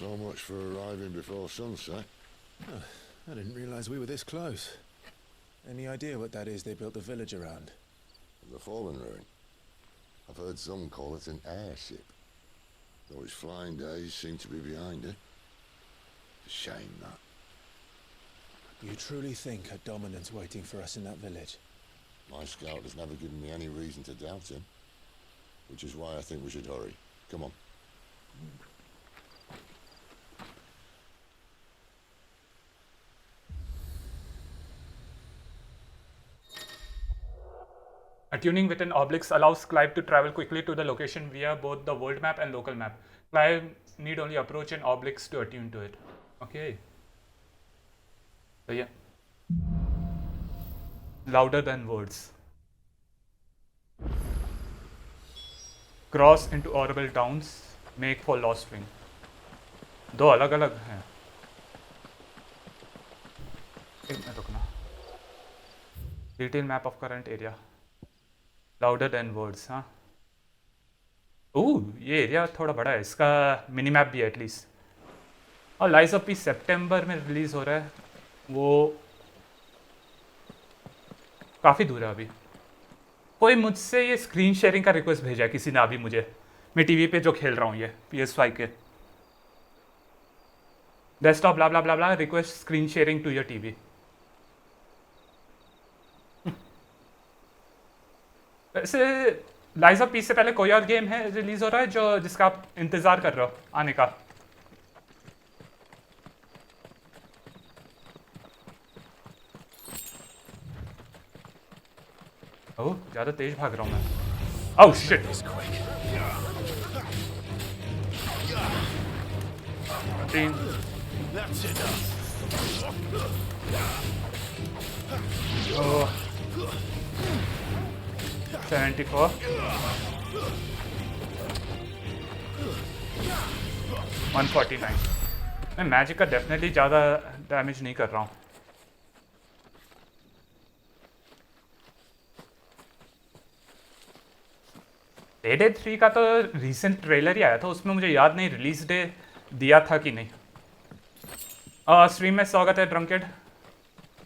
So much for arriving before sunset. Oh, I didn't realize we were this close. Any idea what that is they built the village around? The fallen ruin. I've heard some call it an airship. Though its flying days seem to be behind it. It's a shame, that. You truly think a dominant's waiting for us in that village? My scout has never given me any reason to doubt him. Which is why I think we should hurry. Come on. Attuning with an obelisk allows Clive to travel quickly to the location via both the world map and local map. Clive need only approach an obelisk to attune to it. Okay. So yeah. Louder than words. Cross into horrible towns. Make for Lostwing. दो अलग अलग हैं. एक minute रुकना. Detailed map of current area. Louder than words, हाँ. ये area थोड़ा बड़ा है. इसका मिनी मैप भी है एटलीस्ट. और लाइज ऑफ पीस सितंबर में रिलीज हो रहा है. वो काफ़ी दूर है अभी. कोई मुझसे ये स्क्रीन शेयरिंग का रिक्वेस्ट भेजा है किसी ने अभी मुझे. मैं टीवी पे जो खेल रहा हूँ ये PS5 के. Desktop blah blah blah blah request screen sharing to your TV. वैसे लाइज ऑफ पीस से पहले कोई और गेम है रिलीज हो रहा है जो जिसका आप इंतज़ार कर रहे हो आने का? ओह ज़्यादा तेज भाग रहा हूँ मैं. Oh shit. ओह 74 149. मैं मैजिक का डेफिनेटली ज़्यादा डैमेज नहीं कर रहा हूँ. डे 3 का तो रीसेंट ट्रेलर ही आया था. उसमें मुझे याद नहीं रिलीज डे दिया था कि नहीं. स्ट्रीम में स्वागत है ड्रंकेड.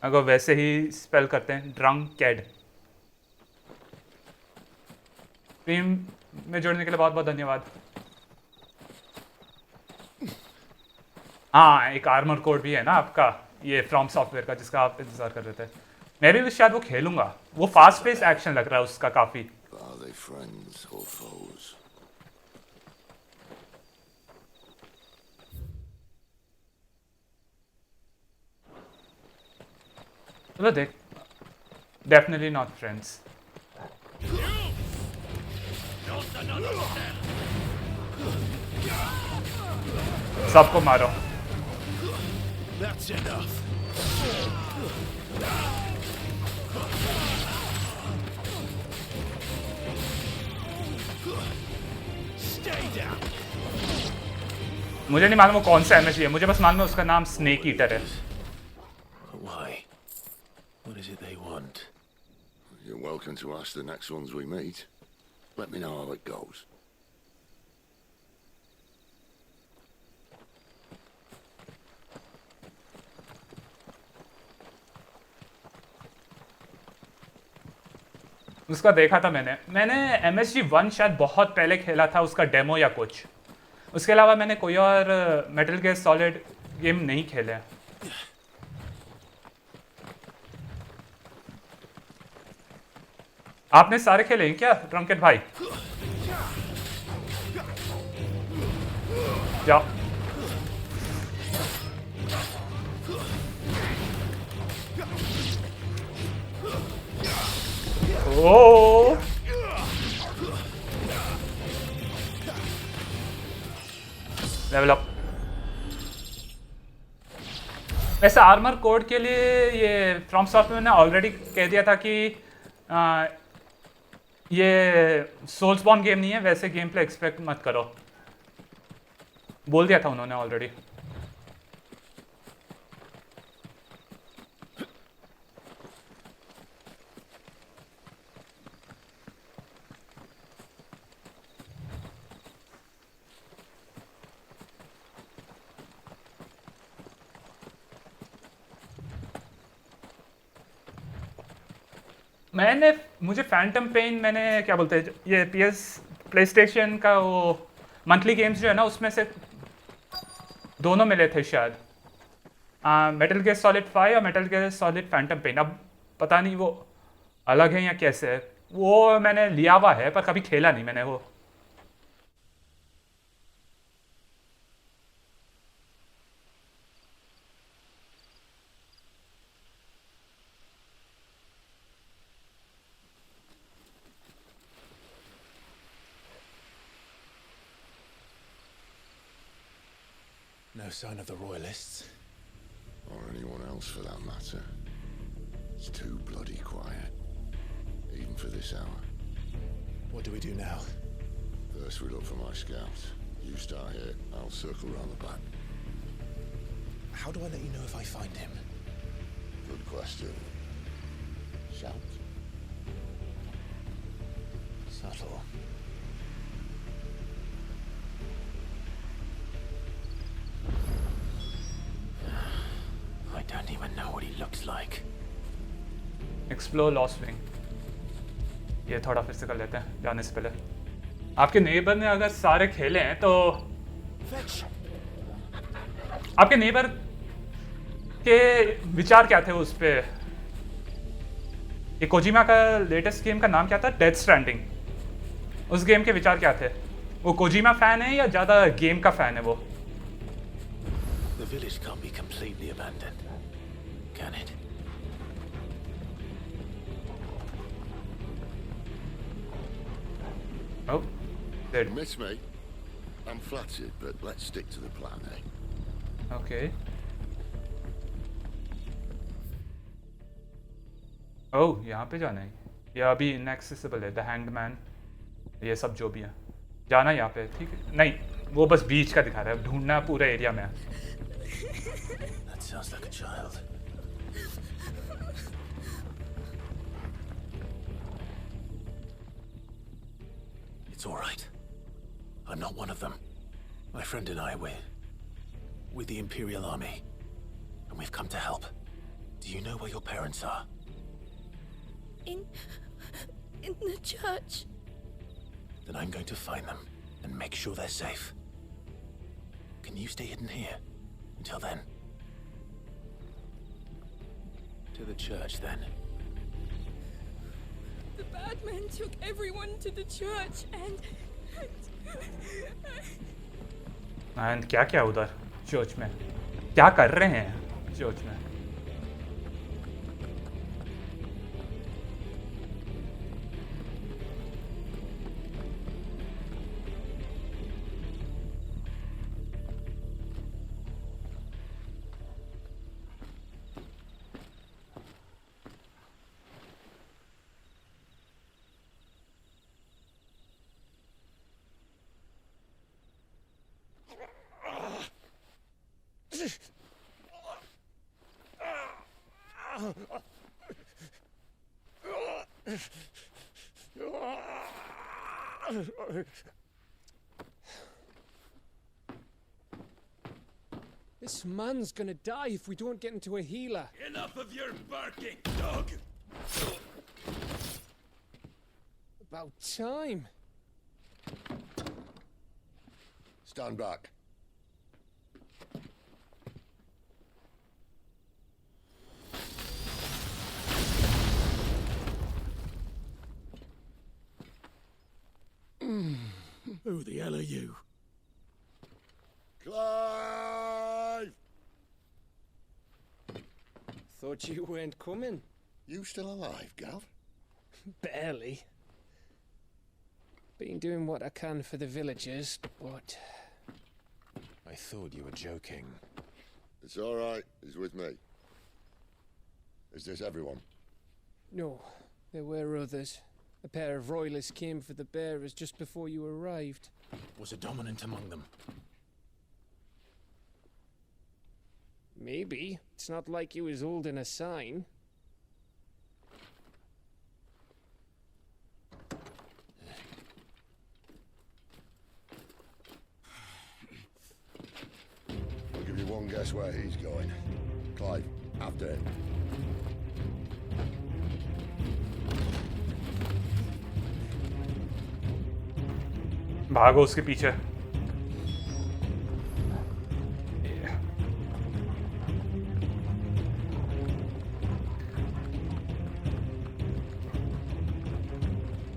अगर वैसे ही स्पेल करते हैं ड्रंकेड. स्ट्रीम में जुड़ने के लिए बहुत बहुत धन्यवाद. हाँ एक आर्मर कोड भी है ना आपका ये फ्रॉम सॉफ्टवेयर का जिसका आप इंतजार कर रहे थे. मैं भी शायद वो खेलूंगा. वो फास्ट पेस एक्शन लग रहा है उसका काफ़ी. Are they friends or foes? चलो देख. Definitely not friends. सबको मारो. That's enough. Stay down. मुझे नहीं मालूम वो कौन सा एमएच है. मुझे बस मालूम है उसका नाम स्नेक ईटर है. Why? What is it they want? You're welcome to ask the next ones we meet. Let me know how it goes. उसका देखा था मैंने MSG1 शायद बहुत पहले खेला था उसका डेमो या कुछ. उसके अलावा मैंने कोई और मेटल गियर सॉलिड गेम नहीं खेले. आपने सारे खेले हैं क्या ड्रंकेट भाई? जाओ. ओह लेवल अप. वैसे आर्मर कोड के लिए ये फ्रॉम सॉफ्टवेयर ने ऑलरेडी कह दिया था कि ये सोल्सबॉर्न गेम नहीं है. वैसे गेम प्ले एक्सपेक्ट मत करो. बोल दिया था उन्होंने ऑलरेडी. मुझे फैंटम पेन मैंने क्या बोलते हैं ये प्ले स्टेशन का वो मंथली गेम्स जो है ना उसमें से दोनों मिले थे शायद, मेटल गियर सॉलिड 5 और Metal Gear Solid Phantom Pain. अब पता नहीं वो अलग है या कैसे है, वो मैंने लिया हुआ है पर कभी खेला नहीं मैंने वो। No sign of the royalists. Or anyone else for that matter. It's too bloody quiet. Even for this hour. What do we do now? First we look for my scouts. You start here, I'll circle round the back. How do I let you know if I find him? Good question. Shout. Subtle. I don't even know what he looks like. Explore lost wing, ये थोड़ा फिर से कर लेते हैं जाने से पहले। आपके नेबर ने अगर सारे खेले हैं तो आपके नेबर के विचार क्या थे उस पे? ये कोजिमा का लेटेस्ट गेम का नाम क्या था? Death stranding. उस गेम के विचार क्या थे? वो कोजिमा फैन है या ज्यादा गेम का फैन है वो? The village can't be completely abandoned, can it? Oh, dead. Miss me. I'm flattered, but let's stick to the plan, eh? Okay. Oh, यहाँ पे जाना है। ये अभी inaccessible है, the hanged man, ये सब जो भी है। जाना यहाँ पे, ठीक है? नहीं, वो बस बीच का दिखा रहा है, ढूंढना पूरे एरिया में। That sounds like a child. It's all right. I'm not one of them. My friend and I, we're with the Imperial Army, and we've come to help. Do you know where your parents are? In the church. Then I'm going to find them and make sure they're safe. Can you stay hidden here until then? To the church, then. The bad men took everyone to the church and And क्या क्या उधर church में? क्या कर रहे हैं church में? This man's gonna die if we don't get into a healer. Enough of your barking, dog! About time. Stand back. Who the hell are you? Clive! Thought you weren't coming. You still alive, Gav? Barely. Been doing what I can for the villagers, but I thought you were joking. It's all right. He's with me. Is this everyone? no, there were others. A pair of royalists came for the bearers just before you arrived. Was a dominant among them? Maybe. It's not like he was holding a sign. I'll give you one guess where he's going. Clive, after him. भागो उसके पीछे।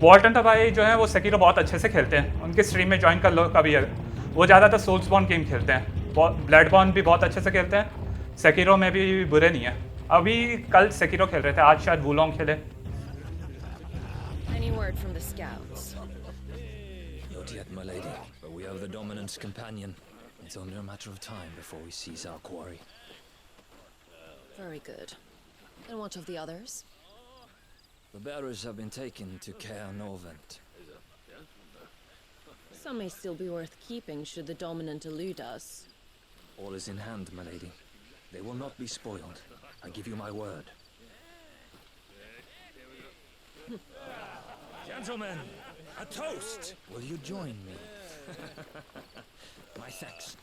वॉल्टन था भाई जो है वो Sekiro बहुत अच्छे से खेलते हैं, उनके स्ट्रीम में ज्वाइन कर लो कभी। वो ज़्यादातर सोल्सबॉर्न गेम खेलते हैं, ब्लडबॉर्न भी बहुत अच्छे से खेलते हैं, सेकिरो में भी बुरे नहीं है। अभी कल सेकिरो खेल रहे थे, आज शायद वुलोंग खेले। Any word from the scouts? Not yet, my lady, but we have the dominant's companion. It's only a matter of time before we seize our quarry. Very good. And what of the others? The bearers have been taken to Caer Norvent. Some may still be worth keeping should the dominant elude us. All is in hand, my lady. They will not be spoiled. I give you my word. Gentlemen, a toast! Will you join me? My thanks.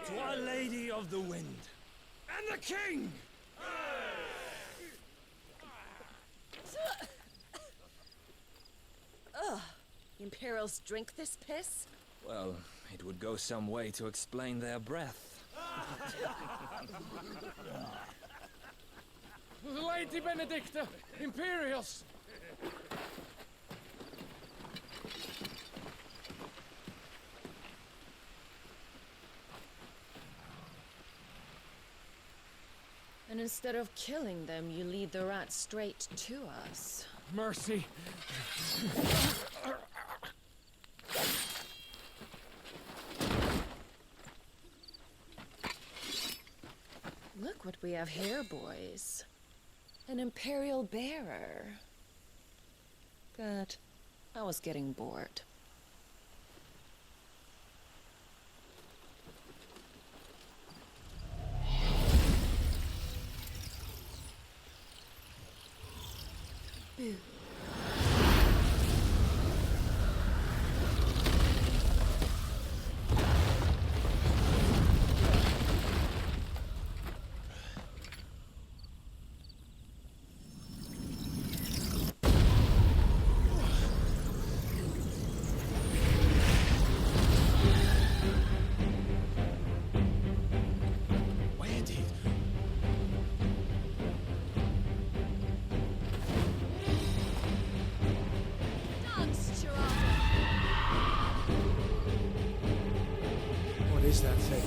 To Our Lady of the Wind and the King! Imperials drink this piss? Well, it would go some way to explain their breath. Lady Benedicta! Imperials! And instead of killing them, you lead the rats straight to us. Mercy! Look what we have here, boys. An Imperial bearer. Good. I was getting bored. Boo. What is that thing?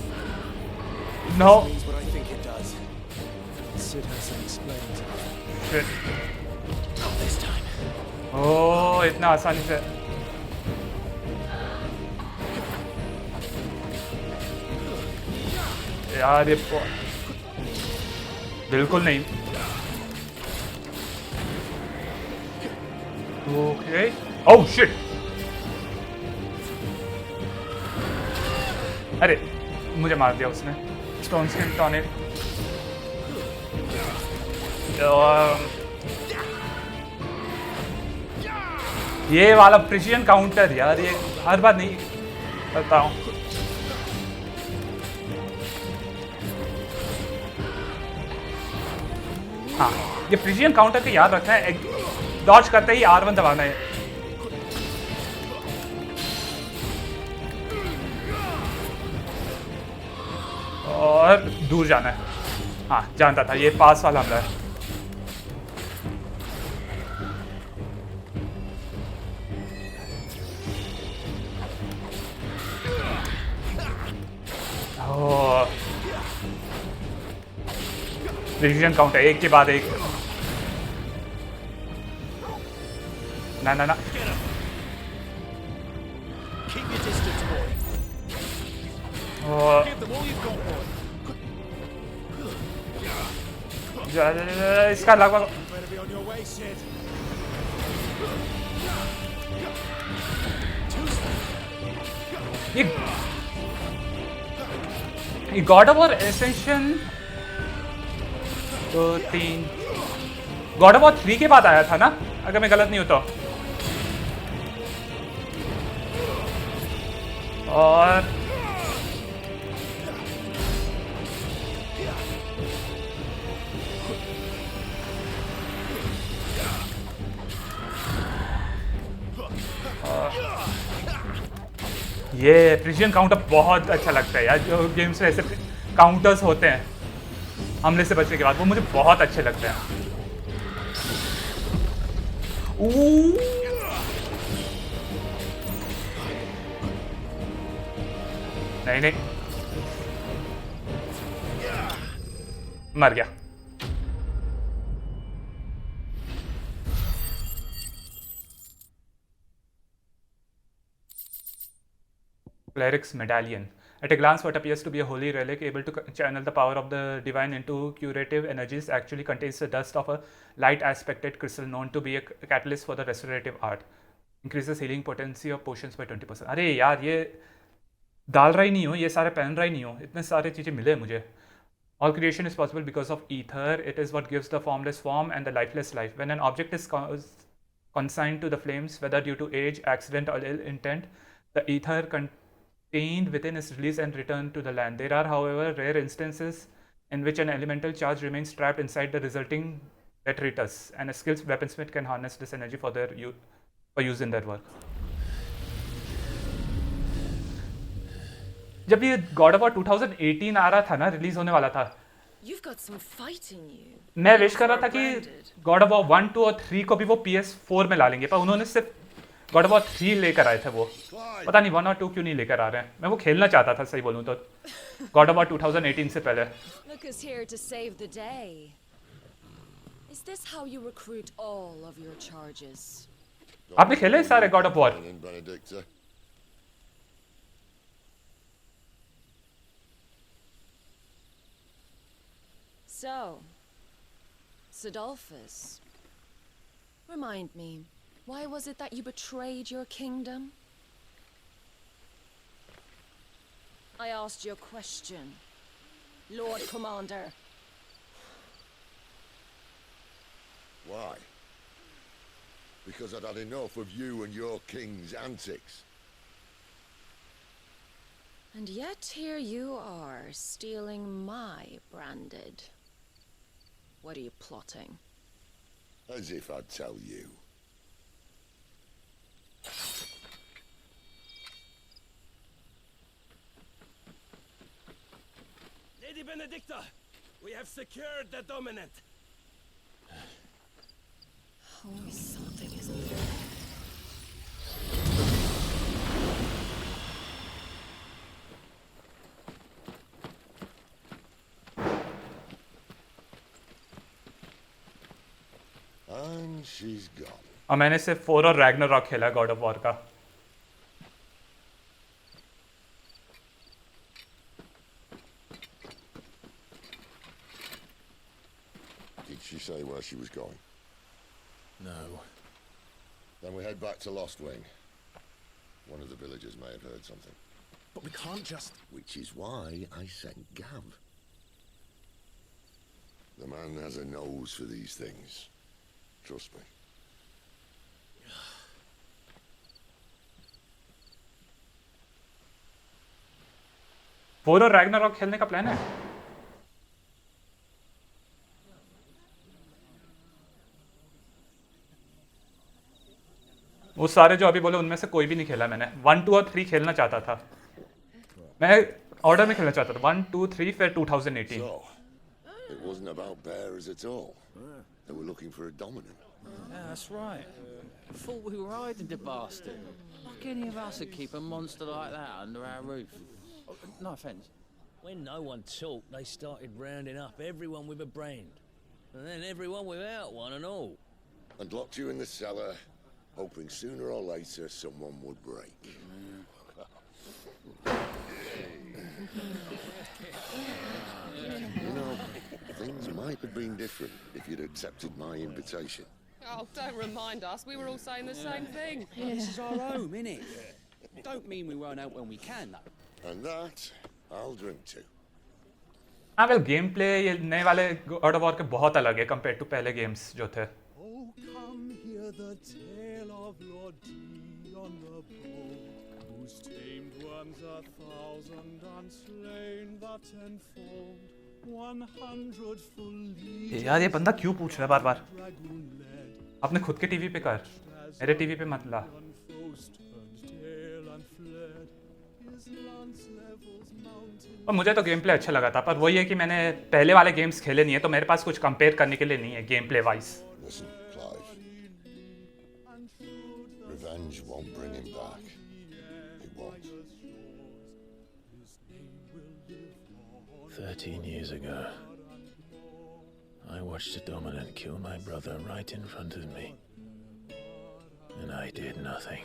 No. It means what I think it does. Sid has some explaining to do. Shit. Not this time. ओह इतना आसानी से। यार ये बिल्कुल नहीं। Okay oh shit. अरे मुझे मार दिया उसने। Stone skin tonic. ये वाला प्रिसिजन काउंटर यार, ये हर बार नहीं करता हूँ। हाँ ये प्रिसिजन काउंटर के याद रखना है, डॉज करते ही R1 दबाना है। और दूर जाना है। हाँ जानता था ये पास वाला हमला है। प्रिसिजन काउंटर एक के बाद एक। ना ना ना Keep your distance, boy. और Give them all you've got, boy. इसका लगभग Better be on your way, Sid. ये God of war ascension 2 3 God of war 3 के बाद आया था ना, अगर मैं गलत नहीं हूँ तो। और ये प्रिसीजन काउंटर बहुत अच्छा लगता है यार, जो गेम्स में ऐसे काउंटर्स होते हैं हमले से बचने के बाद, वो मुझे बहुत अच्छे लगते हैं। नहीं नहीं, मर गया। Cleric's Medallion. At a glance, what appears to be a holy relic able to channel the power of the divine into curative energies actually contains the dust of a light aspected crystal known to be a catalyst for the restorative art. Increases healing potency of potions by 20%. अरे यार, ये डाल रहा ही नहीं हो, ये सारे पहन रहा ही नहीं हो, इतने सारे चीज़ें मिले मुझे। All creation is possible because of ether. It is what gives the formless form and the lifeless life. When an object is consigned to the flames, whether due to age, accident, or ill intent, the ether contained within is released and returned to the land. There are, however, rare instances in which an elemental charge remains trapped inside the resulting detritus, and a skilled weaponsmith can harness this energy for use in their work. जब ये God of war 2018 आ रहा था ना, release होने वाला था, मैं wish कर रहा था कि गॉड ऑफ वॉर 1, 2 और 3 को भी वो PS4 में ला लेंगे, पर उन्होंने सिर्फ गॉड ऑफ वॉर 3 लेकर आए थे। वो पता नहीं 1 और 2 क्यों नहीं लेकर आ रहे हैं। मैं वो खेलना चाहता था, सही बोलूं तो, गॉड ऑफ वॉर 2018 से पहले। आपने खेले सारे God of war? So, Sidolphus, remind me, why was it that you betrayed your kingdom? I asked you a question, Lord Commander. Why? Because I'd had enough of you and your king's antics. And yet here you are, stealing my branded. What are you plotting? As if I'd tell you. Lady Benedicta, we have secured the dominant. Oh, something isn't there. And she's gone. और मैंने सिर्फ 4 और Ragnarok खेला God of war का। Did she say where she was going? No. Then we head back to Lostwing. One of the villagers may have heard something. But we can't just... Which is why I sent Gav. The man has a nose for these things. Trust me. Four और Ragnarok खेलने का plan है। वो सारे जो अभी बोले उनमें से कोई भी नहीं खेला मैंने। 1, 2 और 3 खेलना चाहता था मैं, ऑर्डर में खेलना चाहता था 1, 2, 3 फिर 2018। So, it wasn't about bearers at all. They were looking for a dominant. Yeah, that's right. Thought we were hiding the bastard. Like any of us would keep a monster like that under our roof. No offence. When no one talked, they started rounding up everyone with a brand. And then everyone without one and all. And locked you in the cellar, hoping sooner or later someone would break. You know, things might have been different if you'd accepted my invitation. Oh, don't remind us. We were all saying the same thing. Yeah. This is our home, innit? Don't mean we won't out when we can, though. And that, I'll drink to. हाँ well game play ये नए वाले God of war के बहुत अलग है compare to पहले games जो थे। Oh, come hear the tale of Lord Dion the Bold, whose tamed ones 1,000 and slain the 10-fold, 100 full legions. यार ये बंदा क्यों पूछ रहा है बार बार? अपने खुद के टीवी पे कर, मेरे टीवी पे मत ला। और मुझे तो गेम प्ले अच्छा लगा था, पर वही है कि मैंने पहले वाले गेम्स खेले नहीं है, तो मेरे पास कुछ कंपेयर करने के लिए नहीं है game play wise. Listen, Clive. Revenge won't bring him back. It won't. 13 years ago, I watched a dominant kill my brother right in front of me. And I did nothing.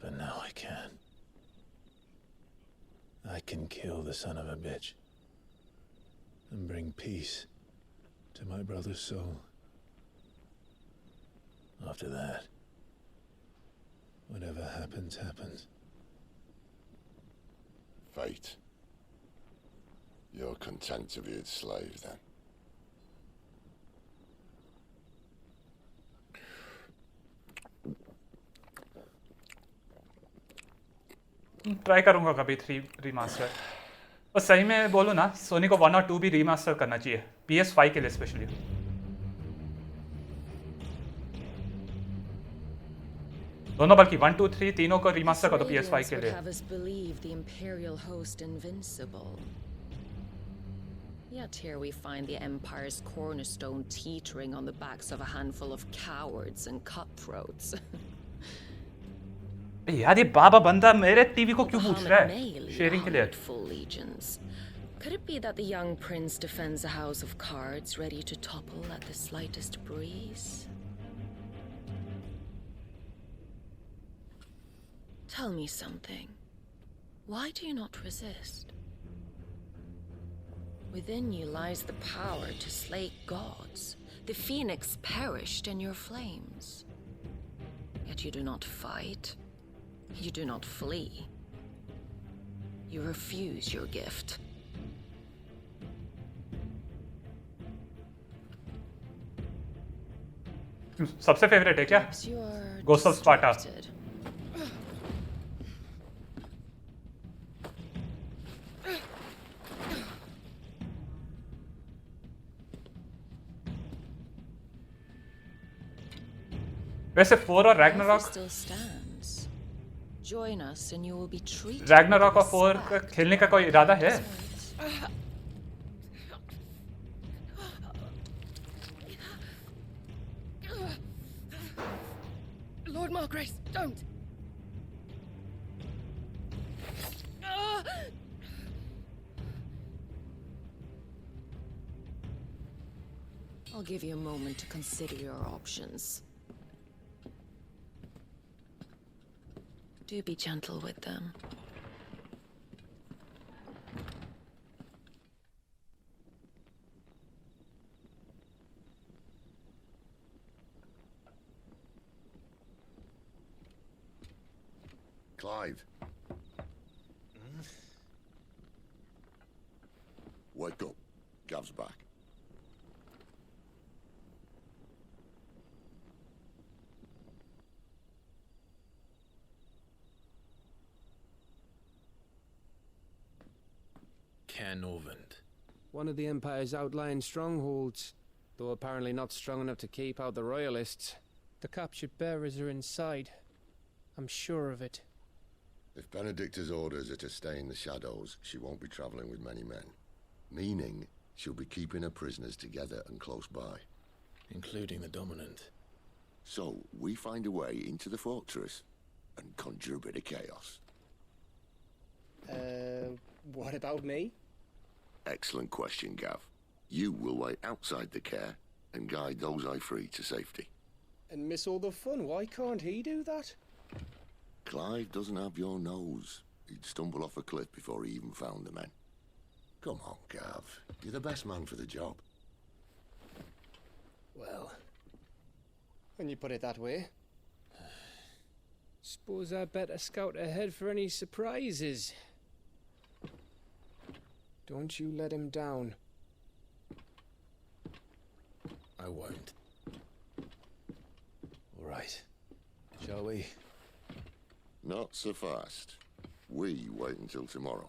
But now I can. I can kill the son of a bitch and bring peace to my brother's soul. After that, whatever happens, happens. Fate. You're content to be its slave, then? Try करूंगा कभी 3 remaster. और सही में बोलूँ ना, सोनी को 1 और 2 भी रीमास्टर करना चाहिए, PS5 के लिए स्पेशली. दोनों, बल्कि 1, 2, 3 तीनों को रीमास्टर कर दो PS5 के लिए. Have us believe the imperial host invincible. Yet here we find the empire's cornerstone teetering on the backs of a handful of cowards and cutthroats. यार ये बाबा बंदा मेरे टीवी को क्यों पूछ रहा है शेयरिंग के लिए? Could it be that the young prince defends a house of cards ready to topple at the slightest breeze? Tell me something. Why do you not resist? Within you lies the power to slay gods. The phoenix perished in your flames. Yet you do not fight. You do not flee. You refuse your gift. सबसे favourite है क्या? Ghost of Sparta. वैसे 4 और Ragnarok और 4 का खेलने का कोई इरादा है? Lord Margrace, don't! I'll give you a moment to consider your options. Do be gentle with them. Clive. Wake up. Gav's back. One of the Empire's outlying strongholds, though apparently not strong enough to keep out the royalists. The captured bearers are inside. I'm sure of it. If Benedicta's orders are to stay in the shadows, she won't be traveling with many men. Meaning, she'll be keeping her prisoners together and close by. Including the dominant. So, we find a way into the fortress and conjure a bit of chaos. What about me? Excellent question, Gav. You will wait outside the care and guide those I free to safety. And miss all the fun. Why can't he do that? Clive doesn't have your nose. He'd stumble off a cliff before he even found the men. Come on, Gav. You're the best man for the job. Well, when you put it that way. Suppose I'd better scout ahead for any surprises. Don't you let him down. I won't. All right. Shall we? Not so fast. We wait until tomorrow.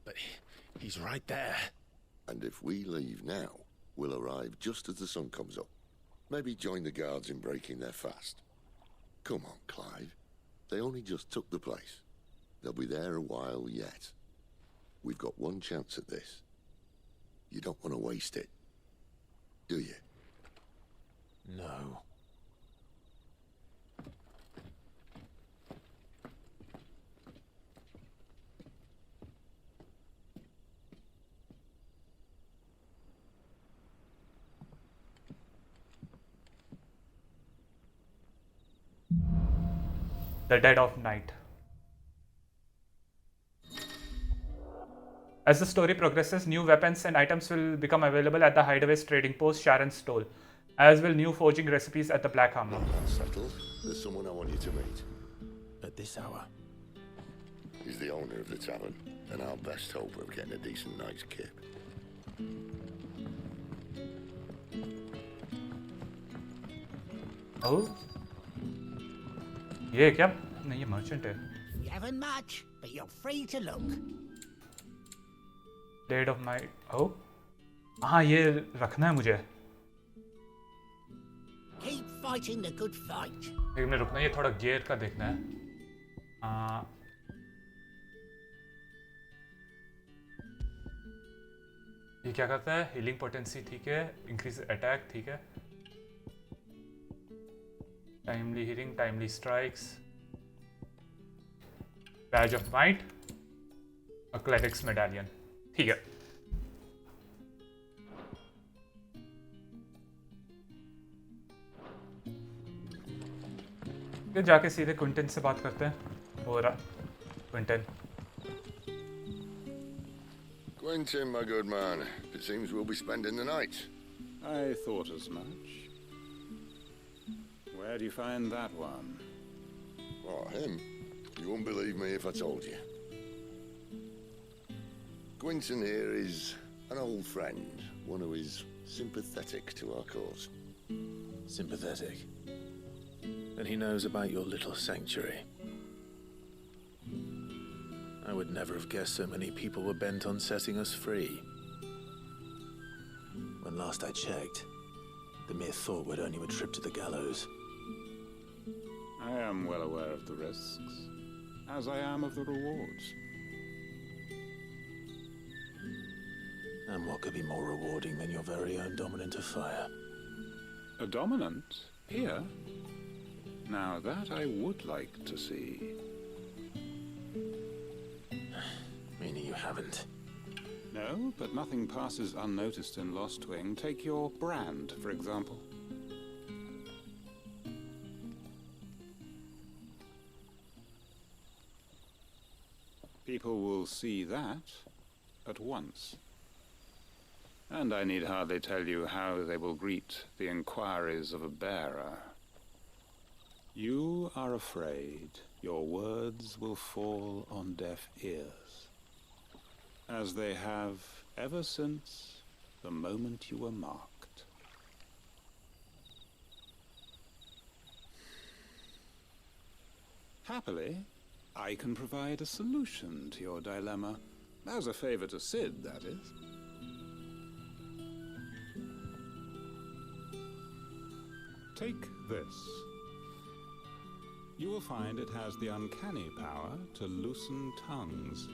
But he's right there. And if we leave now, we'll arrive just as the sun comes up. Maybe join the guards in breaking their fast. Come on, Clive. They only just took the place. They'll be there a while yet. We've got one chance at this. You don't want to waste it, do you? No. The dead of night. As the story progresses, new weapons and items will become available at the Hideaway's trading post, Sharon's Stole, as will new forging recipes at the Black Hammer. Settled. There's someone I want you to meet. At this hour? He's the owner of the tavern, and our best hope of getting a decent night's kip. Oh? ये क्या? नहीं, ये merchant है. You haven't much, but you're free to look. Dead of night. Oh? हाँ, ये रखना है मुझे. Keep fighting the good fight. एक मिनट रुकना, ये थोड़ा gear का देखना है. ये क्या करता है? Healing potency ठीक है, increase attack ठीक है. Timely healing, timely strikes. Badge of might. A cleric's medallion. ठीक है. फिर जाके सीधे क्विंटन से बात करते हैं. हो रहा. Quinton. Quentin, my good man. It seems we'll be spending the night. I thought as much. Where do you find that one? Oh, him? You wouldn't believe me if I told you. Quentin here is an old friend, one who is sympathetic to our cause. Sympathetic? And he knows about your little sanctuary. I would never have guessed so many people were bent on setting us free. When last I checked, the mere thought would earn you a trip to the gallows. I am well aware of the risks, as I am of the rewards. And what could be more rewarding than your very own dominant of fire? A dominant? Here? Now that I would like to see. Meaning you haven't? No, but nothing passes unnoticed in Lostwing. Take your brand, for example. People will see that at once. And I need hardly tell you how they will greet the inquiries of a bearer. You are afraid your words will fall on deaf ears, as they have ever since the moment you were marked. Happily, I can provide a solution to your dilemma, as a favor to Sid, that is. Take this. You will find it has the uncanny power to loosen tongues.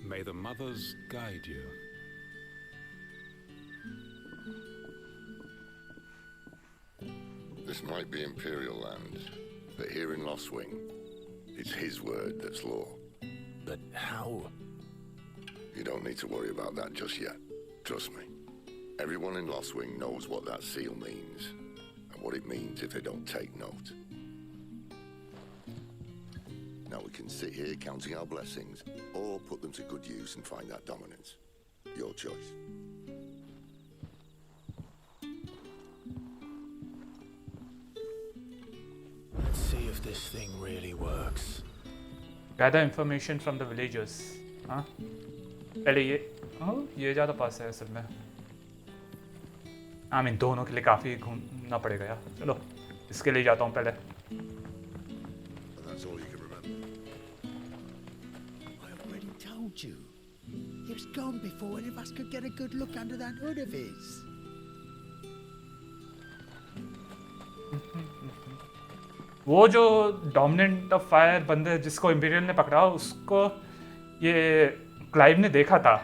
May the mothers guide you. This might be Imperial land, but here in Lostwing, it's his word that's law. But how? You don't need to worry about that just yet. Trust me. Everyone in Lostwing knows what that seal means, and what it means if they don't take note. Now we can sit here counting our blessings, or put them to good use and find that dominance. Your choice. Let's see if this thing really works. Gather information from the villagers. हाँ? पहले ये ज़्यादा पास है असल में. इन दोनों के लिए काफ़ी घूमना पड़ेगा यार. चलो इसके लिए जाता हूँ पहले. That's all you can remember. I already told you. He was gone before any of us could get a good look under that hood of his. वो जो डोमिनेंट ऑफ फायर बंदे जिसको इंपीरियल ने पकड़ा उसको ये क्लाइव ने देखा था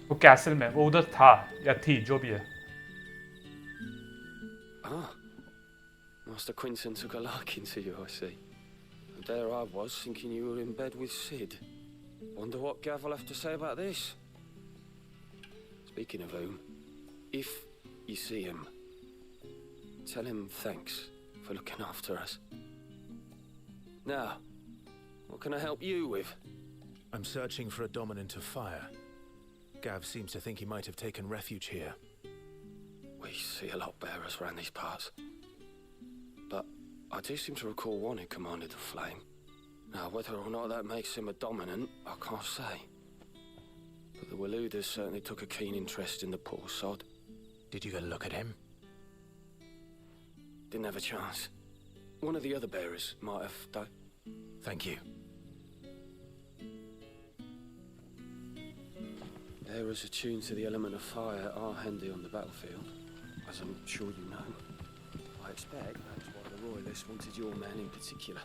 वो कैसल में, वो उधर था या थी, जो भी है। Ah, Master Quinton took a liking to you, I see. And there I was, thinking you were in bed with Sid. Wonder what Gav will have to say about this. Speaking of whom, if you see him, tell him thanks for looking after us. Now, what can I help you with? I'm searching for a dominant of fire. Gav seems to think he might have taken refuge here. We see a lot bearers around these parts. But I do seem to recall one who commanded the flame. Now, whether or not that makes him a dominant, I can't say. But the Waludas certainly took a keen interest in the poor sod. Did you get a look at him? Didn't have a chance. One of the other bearers might have done. Thank you. Bearers attuned to the element of fire are handy on the battlefield, as I'm sure you know. I expect that's why the Royalists wanted your man in particular.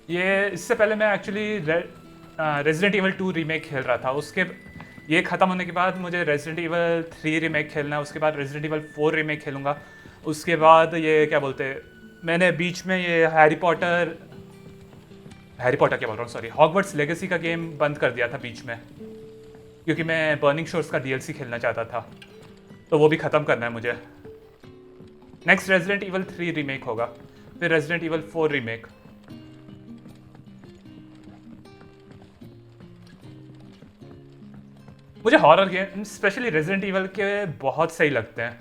ये इससे पहले मैं actually resident evil 2 remake खेल रहा था। उसके ये ख़त्म होने के बाद मुझे रेजिडेंट इवल 3 रीमेक खेलना है, उसके बाद रेजिडेंट इवल 4 रीमेक खेलूँगा, उसके बाद ये क्या बोलते हैं, मैंने बीच में ये हैरी पॉटर क्या बोल रहा हूँ, सॉरी, हॉगवर्ट्स लेगेसी का गेम बंद कर दिया था बीच में, क्योंकि मैं बर्निंग शोर्स का DLC खेलना चाहता था, तो वो भी ख़त्म करना है मुझे। नेक्स्ट रेजिडेंट इवल 3 रीमेक होगा, फिर रेजिडेंट इवल 4 रीमेक। मुझे horror game specially resident evil के बहुत सही लगते हैं।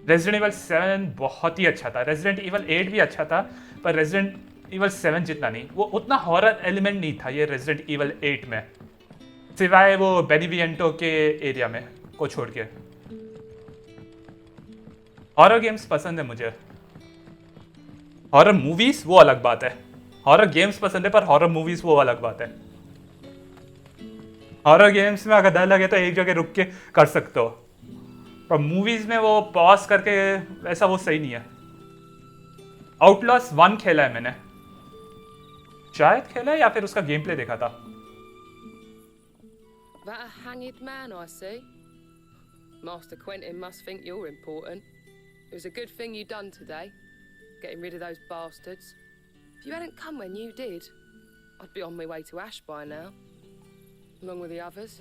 रेजिडेंट इवल 7 बहुत ही अच्छा था, रेजिडेंट इवल 8 भी अच्छा था, पर रेजिडेंट इवल 7 जितना नहीं, वो उतना हॉरर एलिमेंट नहीं था ये रेजिडेंट इवल 8 में, सिवाय वो बेनिविएंटो के एरिया में को छोड़ के। हॉरर गेम्स पसंद है मुझे, हॉरर मूवीज वो अलग बात है। हॉरर गेम्स पसंद है पर हॉरर मूवीज वो अलग बात है। हॉरर गेम्स में अगर डर लगे तो एक जगह रुक के कर सकते हो, पर मूवीज में वो पॉज करके ऐसा वो सही नहीं है। आउटलॉस 1 खेला है मैंने, शायद खेला है या फिर उसका गेम प्ले देखा था। That a hanged man, I see. Master Quentin must think you're important. It was a good thing you done today, getting rid of those bastards. If you hadn't come when you did, I'd be on my way to Ash by now, along with the others.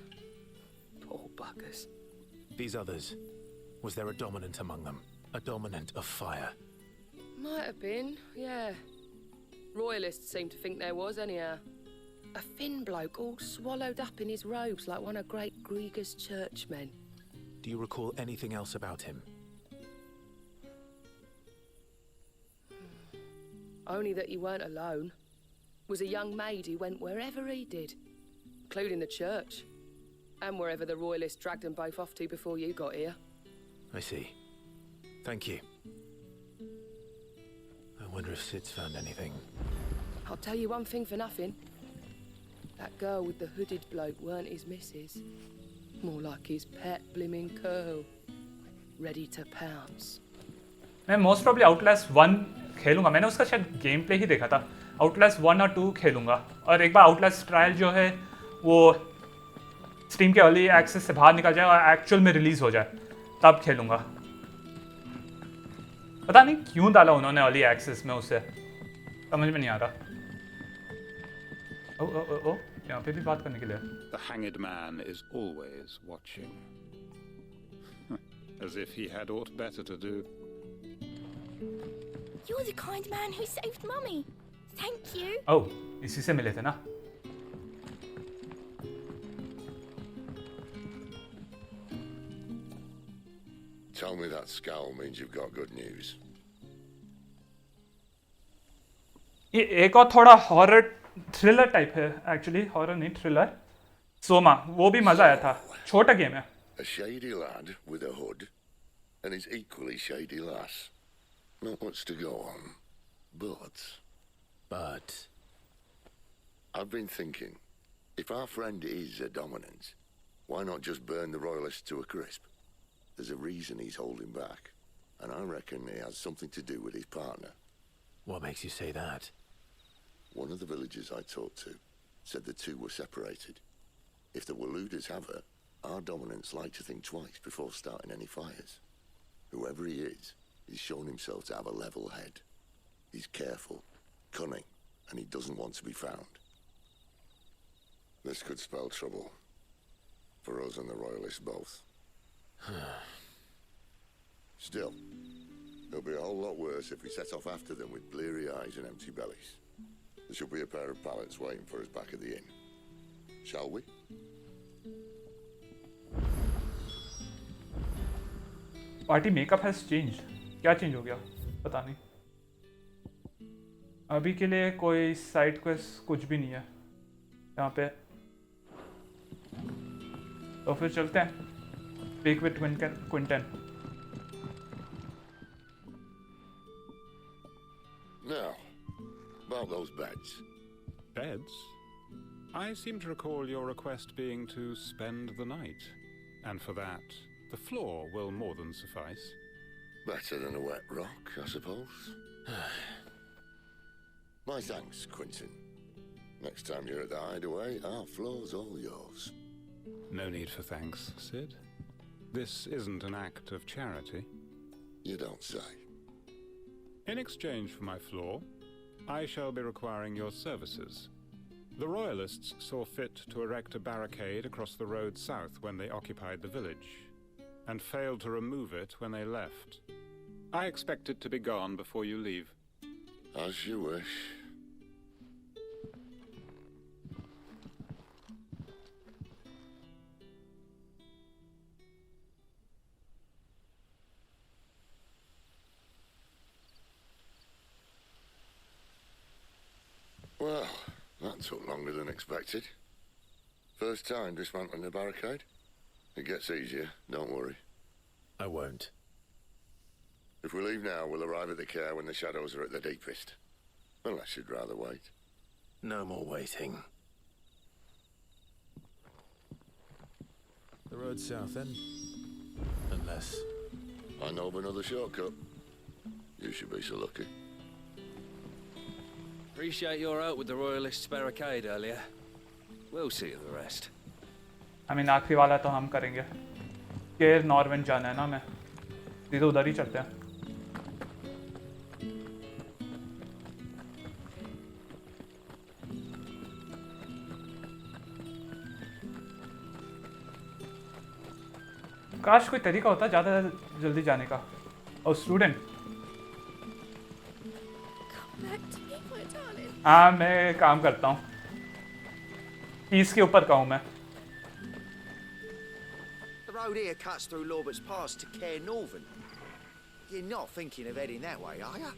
Poor buggers. These others, was there a dominant among them? A dominant of fire? Might have been, yeah. Royalists seem to think there was, anyhow. A thin bloke all swallowed up in his robes like one of great Grieger's churchmen. Do you recall anything else about him? Only that he weren't alone. Was a young maid who went wherever he did, including the church, and wherever the Royalists dragged them both off to before you got here. I see. Thank you. I wonder if Sid's found anything. I'll tell you one thing for nothing. That girl with the hooded bloke weren't his missus. More like his pet blimmin' curl. Ready to pounce. मैं most probably Outlast 1 खेलूंगा, मैंने उसका शायद game play ही देखा था। Outlast 1 और 2 खेलूंगा, और एक बार आउटलास्ट ट्रायल जो है वो स्टीम के अर्ली एक्सेस से बाहर निकल जाए और एक्चुअल में रिलीज हो जाए, तब खेलूंगा। पता नहीं क्यों डाला उन्होंने अर्ली एक्सेस में उसे, समझ में नहीं आ रहा। ओ यहाँ पे भी बात करने के लिए। The hanged man is always watching. As if he had aught better to do. You're the kind man who saved Mummy. Thank you. Oh, इसी से मिले थे ना। Tell me that scowl means you've got good news. ये एक और थोड़ा horror thriller type है, एक्चुअली हॉरर नहीं थ्रिलर। सोमा, वो भी मजा आया था, छोटा गेम है। A shady lad with a hood and his equally shady lass. Not much to go on, but I've been thinking, if our friend is a dominant, why not just burn the Royalists to a crisp? there's a reason he's holding back. And I reckon it has something to do with his partner. What makes you say that? One of the villagers I talked to said the two were separated. If the Waluders have her, our dominants like to think twice before starting any fires. Whoever he is, he's shown himself to have a level head. He's careful, cunning, and he doesn't want to be found. This could spell trouble. For us and the Royalists both. Still, it'll be a whole lot worse if we set off after them with bleary eyes and empty bellies. There should be a pair of pallets waiting for us back at the inn. Shall we? Party makeup has changed. क्या change हो गया पता नहीं. अभी के लिए कोई side quest कुछ भी नहीं है यहाँ पे. तो फिर चलते हैं. Speak with Quinten. Now, about those beds. Beds? I seem to recall your request being to spend the night. And for that, the floor will more than suffice. Better than a wet rock, I suppose. My thanks, Quinten. Next time you're at the hideaway, our floor's all yours. No need for thanks, Sid. This isn't an act of charity. You don't say. In exchange for my floor, I shall be requiring your services. The Royalists saw fit to erect a barricade across the road south when they occupied the village, and failed to remove it when they left. I expect it to be gone before you leave. As you wish. Well, that took longer than expected. First time dismantling the barricade? It gets easier, don't worry. I won't. If we leave now, we'll arrive at the care when the shadows are at their deepest. Unless you'd rather wait. No more waiting. The road south, then? Unless... I know of another shortcut. You should be so lucky. Appreciate your help with the Royalists' barricade earlier. We'll see to the rest. I mean, आखिरी वाला तो हम करेंगे. Care नॉर्वेन जाना है ना मैं. सीधे उधर ही चलते हैं. काश कोई तरीका होता ज़्यादा जल्दी जाने का. और स्टूडेंट. हाँ मैं काम करता हूँ. पीस के ऊपर का हूँ मैं. The road here cuts through Lorbert's Pass to Care Northern. You're not thinking of heading that way, are you?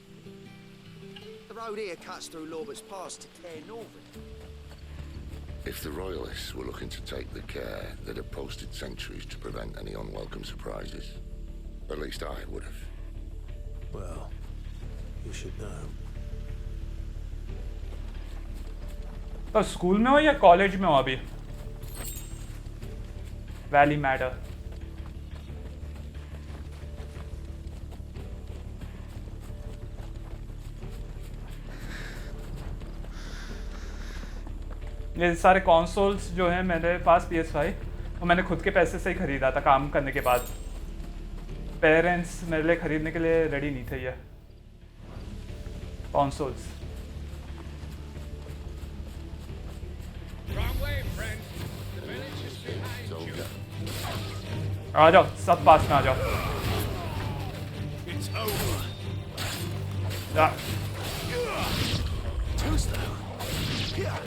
The road here cuts through Lorbert's Pass to Care Northern. If the Royalists were looking to take the care, they'd have posted sentries to prevent any unwelcome surprises. At least I would have. Well, you should know. तो school में हो या college में हो अभी? Valley matter. ये सारे consoles जो हैं मेरे पास PS5 वो मैंने खुद के पैसे से ही खरीदा था काम करने के बाद. पेरेंट्स मेरे लिए खरीदने के लिए रेडी नहीं थे ये कंसोल्स. आ जाओ सब पास में आ जाओ.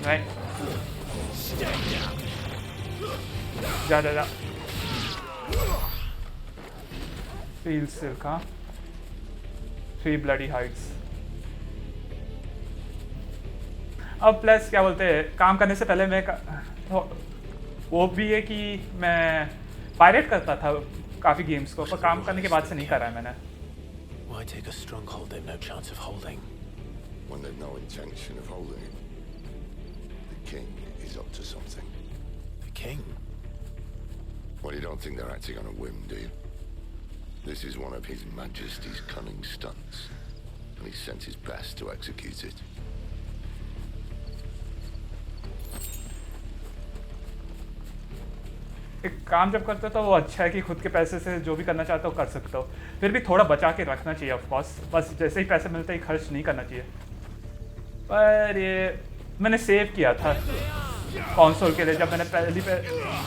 नहीं जा जा जा. Feel silk, हाँ. 3 bloody hides. अब प्लस क्या बोलते हैं काम करने से पहले मैं वो भी है कि मैं पायरेट करता था काफी गेम्स को पर काम करने के बाद से नहीं करा है मैंने. Why take a stronghold they've no chance of holding? When they've no intention of holding it. The king is up to something. The king? Well, you don't think they're acting on a whim, do you? This is one of His Majesty's cunning stunts, and he sent his best to execute it. एक काम जब करते हो तो वो अच्छा है कि खुद के पैसे से जो भी करना चाहते हो कर सकते हो, फिर भी थोड़ा बचा के रखना चाहिए ऑफ कोर्स, बस जैसे ही पैसे मिलते ही खर्च नहीं करना चाहिए। पर ये मैंने सेव किया था कंसोल के लिए, जब मैंने पहली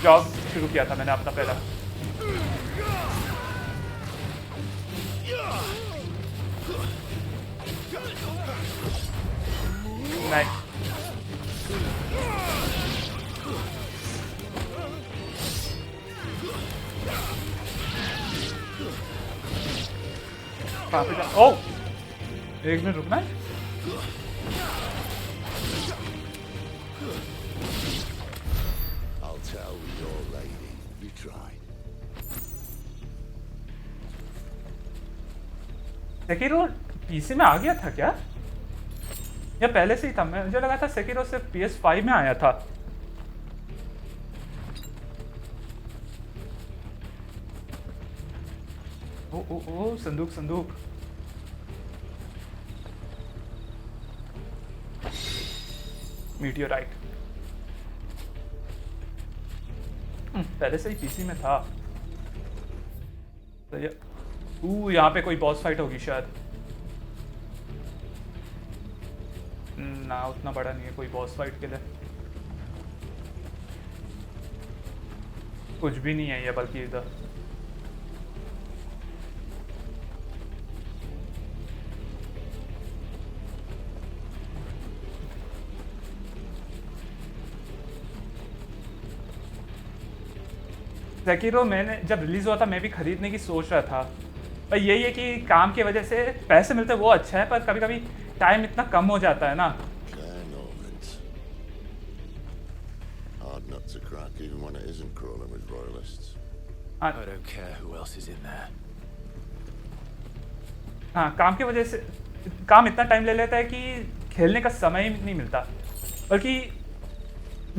जॉब शुरू किया था मैंने अपना पहला। नाइस। ओह, एक मिनट रुकना है। I'll tell your lady you tried. Sekiro PC में आ गया था क्या, या पहले से ही था? मुझे लगा था सेकिरो सिर्फ PS5 में आया था। ओ ओ ओ, संदूक संदूक। मीटियोराइट पहले से ही पीसी में था। तो यहाँ पे कोई बॉस फाइट होगी शायद। ना उतना बड़ा नहीं है कोई बॉस फाइट के लिए, कुछ भी नहीं है ये बल्कि इधर। सेकिरो मैंने जब रिलीज हुआ था मैं भी खरीदने की सोच रहा था, पर यही है कि काम की वजह से पैसे मिलते वो अच्छा है, पर कभी कभी टाइम इतना कम हो जाता है ना। Hard nut to crack even when it isn't crawling with royalists. I don't care who else is in there. हाँ, काम की वजह से काम इतना टाइम ले लेता है कि खेलने का समय ही नहीं मिलता, बल्कि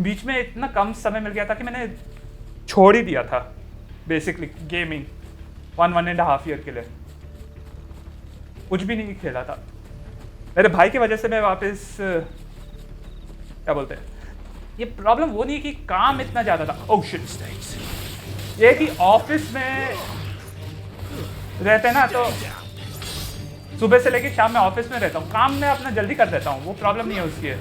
बीच में इतना कम समय मिल गया था कि मैंने छोड़ ही दिया था बेसिकली गेमिंग 1.5 ईयर के लिए, कुछ भी नहीं खेला था। मेरे भाई की वजह से मैं वापस क्या बोलते हैं, ये प्रॉब्लम वो नहीं कि काम इतना ज़्यादा था। ओह शिट, ये कि ऑफिस में रहते ना तो सुबह से लेके शाम में ऑफिस में रहता हूँ, काम में अपना जल्दी कर देता हूँ, वो प्रॉब्लम नहीं है उसकी।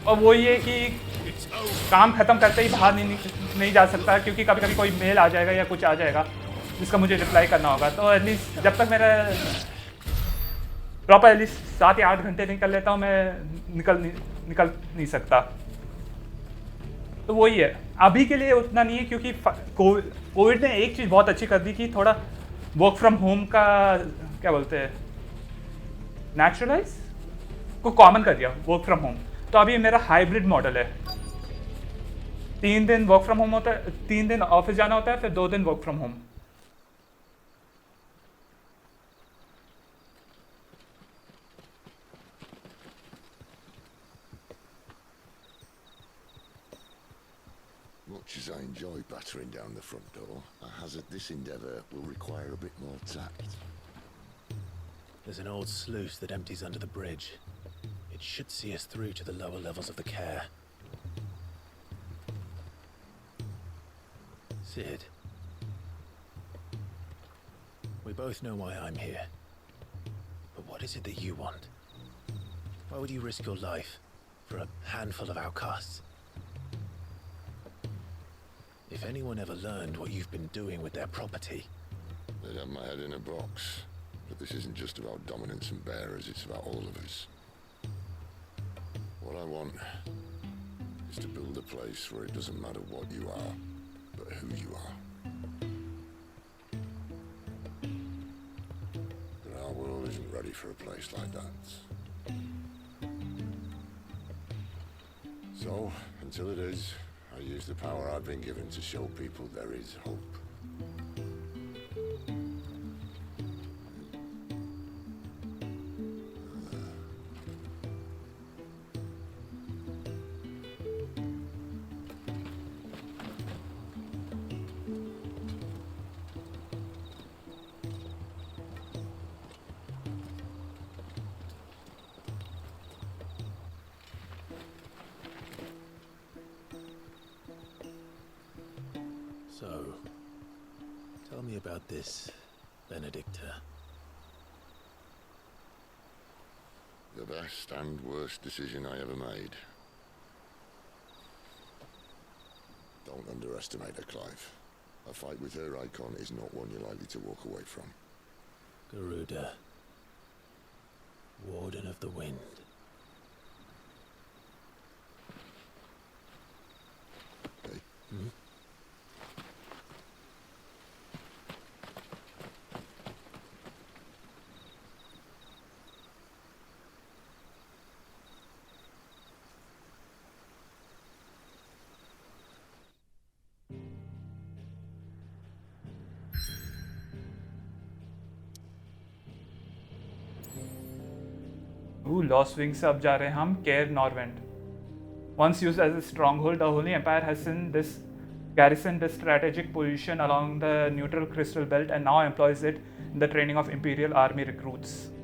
और वो ये कि काम खत्म करते ही बाहर नहीं जा सकता, क्योंकि कभी कभी कोई मेल आ जाएगा या कुछ आ जाएगा जिसका मुझे रिप्लाई करना होगा। तो एटलीस्ट जब तक मेरा प्रॉपर एटलीस्ट 7 या 8 घंटे निकल लेता हूँ, मैं निकल नहीं सकता। तो वही है, अभी के लिए उतना नहीं है, क्योंकि कोविड ने एक चीज़ बहुत अच्छी कर दी कि थोड़ा वर्क फ्रॉम होम का क्या बोलते हैं नेचुरलाइज को कॉमन कर दिया वर्क फ्रॉम होम। तो अभी मेरा हाइब्रिड मॉडल है, 3 दिन वर्क फ्रॉम होम होता है, 3 दिन ऑफिस जाना होता है, फिर 2 दिन work from home. Much as I enjoy battering down the front door, I hazard this endeavour will require a bit more tact. There's an old sluice that empties under the bridge. It should see us through to the lower levels of the care. Sid, we both know why I'm here. But what is it that you want? Why would you risk your life for a handful of outcasts? If anyone ever learned what you've been doing with their property... They'd have my head in a box. But this isn't just about dominance and bearers, it's about all of us. What I want is to build a place where it doesn't matter what you are, but who you are. But our world isn't ready for a place like that. So, until it is, I use the power I've been given to show people there is hope. me about this, Benedicta. The best and worst decision I ever made. Don't underestimate her, Clive. A fight with her icon is not one you're likely to walk away from. Garuda, Warden of the Wind. Hey. Hmm? Lostwing से अब जा रहे हैं हम care नॉर्वेंट. Once used as a stronghold, the Holy Empire has garrisoned this strategic position along the neutral crystal belt and now employs it in the training of Imperial Army recruits.